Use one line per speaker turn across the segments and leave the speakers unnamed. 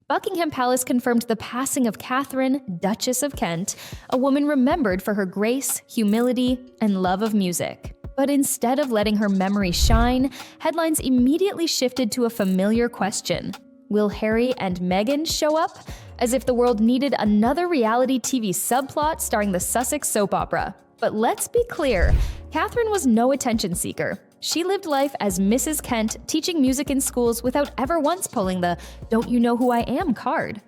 Buckingham Palace confirmed the passing of Catherine, Duchess of Kent, a woman remembered for her grace, humility, and love of music. But instead of letting her memory shine, headlines immediately shifted to a familiar question. Will Harry and Meghan show up? As if the world needed another reality TV subplot starring the Sussex soap opera. But let's be clear, Catherine was no attention seeker. She lived life as Mrs. Kent, teaching music in schools without ever once pulling the "don't you know who I am" card.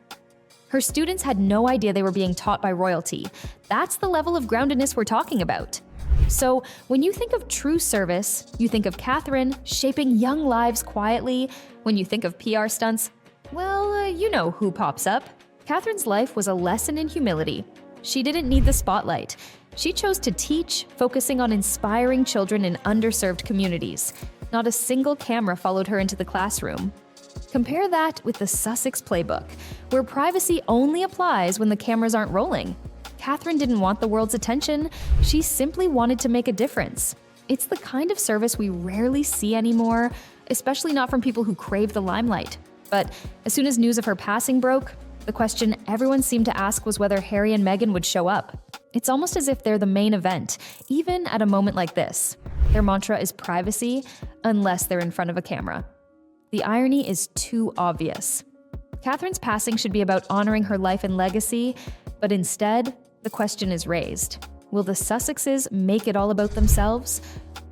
Her students had no idea they were being taught by royalty. That's the level of groundedness we're talking about. So, when you think of true service, you think of Catherine shaping young lives quietly. When you think of PR stunts, well, you know who pops up. Catherine's life was a lesson in humility. She didn't need the spotlight. She chose to teach, focusing on inspiring children in underserved communities. Not a single camera followed her into the classroom. Compare that with the Sussex playbook, where privacy only applies when the cameras aren't rolling. Catherine didn't want the world's attention. She simply wanted to make a difference. It's the kind of service we rarely see anymore, especially not from people who crave the limelight. But as soon as news of her passing broke, the question everyone seemed to ask was whether Harry and Meghan would show up. It's almost as if they're the main event, even at a moment like this. Their mantra is privacy, unless they're in front of a camera. The irony is too obvious. Catherine's passing should be about honoring her life and legacy, but instead, the question is raised. Will the Sussexes make it all about themselves?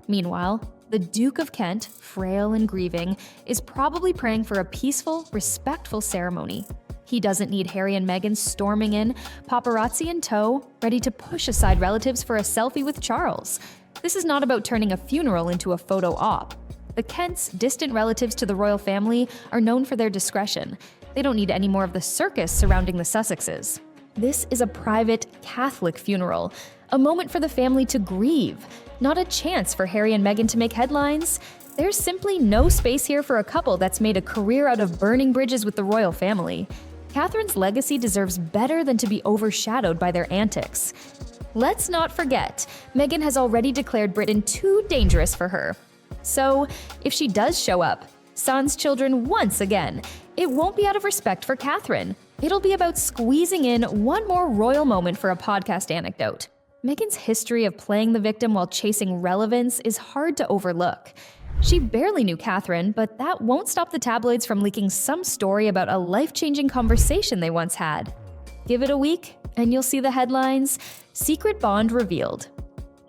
Meanwhile, the Duke of Kent, frail and grieving, is probably praying for a peaceful, respectful ceremony. He doesn't need Harry and Meghan storming in, paparazzi in tow, ready to push aside relatives for a selfie with Charles. This is not about turning a funeral into a photo op. The Kents, distant relatives to the royal family, are known for their discretion. They don't need any more of the circus surrounding the Sussexes. This is a private, Catholic funeral, a moment for the family to grieve, not a chance for Harry and Meghan to make headlines. There's simply no space here for a couple that's made a career out of burning bridges with the royal family. Catherine's legacy deserves better than to be overshadowed by their antics. Let's not forget, Meghan has already declared Britain too dangerous for her. So, if she does show up, sans children once again, it won't be out of respect for Catherine. It'll be about squeezing in one more royal moment for a podcast anecdote. Meghan's history of playing the victim while chasing relevance is hard to overlook. She barely knew Catherine, but that won't stop the tabloids from leaking some story about a life-changing conversation they once had. Give it a week, and you'll see the headlines, "Secret Bond Revealed."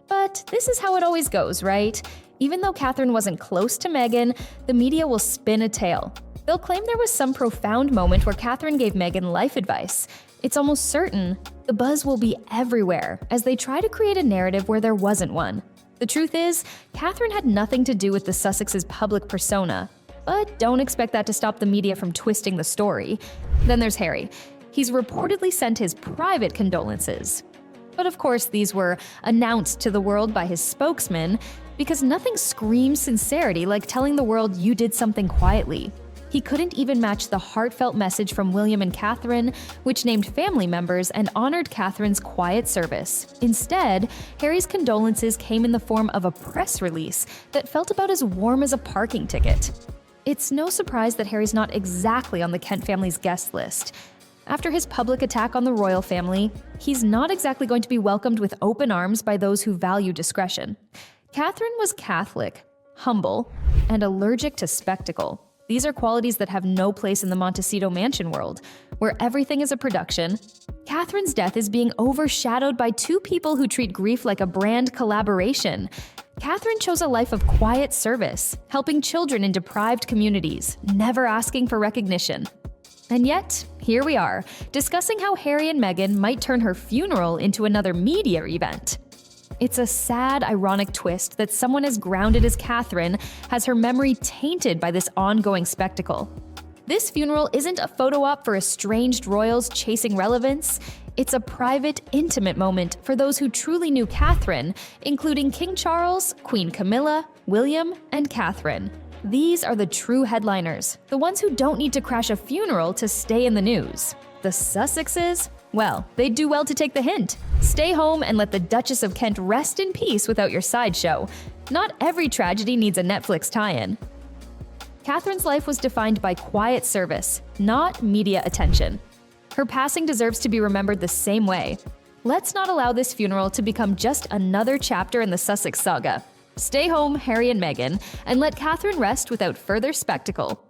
But this is how it always goes, right? Even though Catherine wasn't close to Meghan, the media will spin a tale. They'll claim there was some profound moment where Catherine gave Meghan life advice. It's almost certain the buzz will be everywhere as they try to create a narrative where there wasn't one. The truth is, Catherine had nothing to do with the Sussexes' public persona. But don't expect that to stop the media from twisting the story. Then there's Harry. He's reportedly sent his private condolences. But of course, these were announced to the world by his spokesman, because nothing screams sincerity like telling the world you did something quietly. He couldn't even match the heartfelt message from William and Catherine, which named family members and honored Catherine's quiet service. Instead, Harry's condolences came in the form of a press release that felt about as warm as a parking ticket. It's no surprise that Harry's not exactly on the Kent family's guest list. After his public attack on the royal family, he's not exactly going to be welcomed with open arms by those who value discretion. Catherine was Catholic, humble, and allergic to spectacle. These are qualities that have no place in the Montecito mansion world, where everything is a production. Catherine's death is being overshadowed by two people who treat grief like a brand collaboration. Catherine chose a life of quiet service, helping children in deprived communities, never asking for recognition. And yet, here we are, discussing how Harry and Meghan might turn her funeral into another media event. It's a sad, ironic twist that someone as grounded as Catherine has her memory tainted by this ongoing spectacle. This funeral isn't a photo op for estranged royals chasing relevance. It's a private, intimate moment for those who truly knew Catherine, including King Charles, Queen Camilla, William, and Catherine. These are the true headliners, the ones who don't need to crash a funeral to stay in the news. The Sussexes? Well, they'd do well to take the hint. Stay home and let the Duchess of Kent rest in peace without your sideshow. Not every tragedy needs a Netflix tie-in. Catherine's life was defined by quiet service, not media attention. Her passing deserves to be remembered the same way. Let's not allow this funeral to become just another chapter in the Sussex saga. Stay home, Harry and Meghan, and let Catherine rest without further spectacle.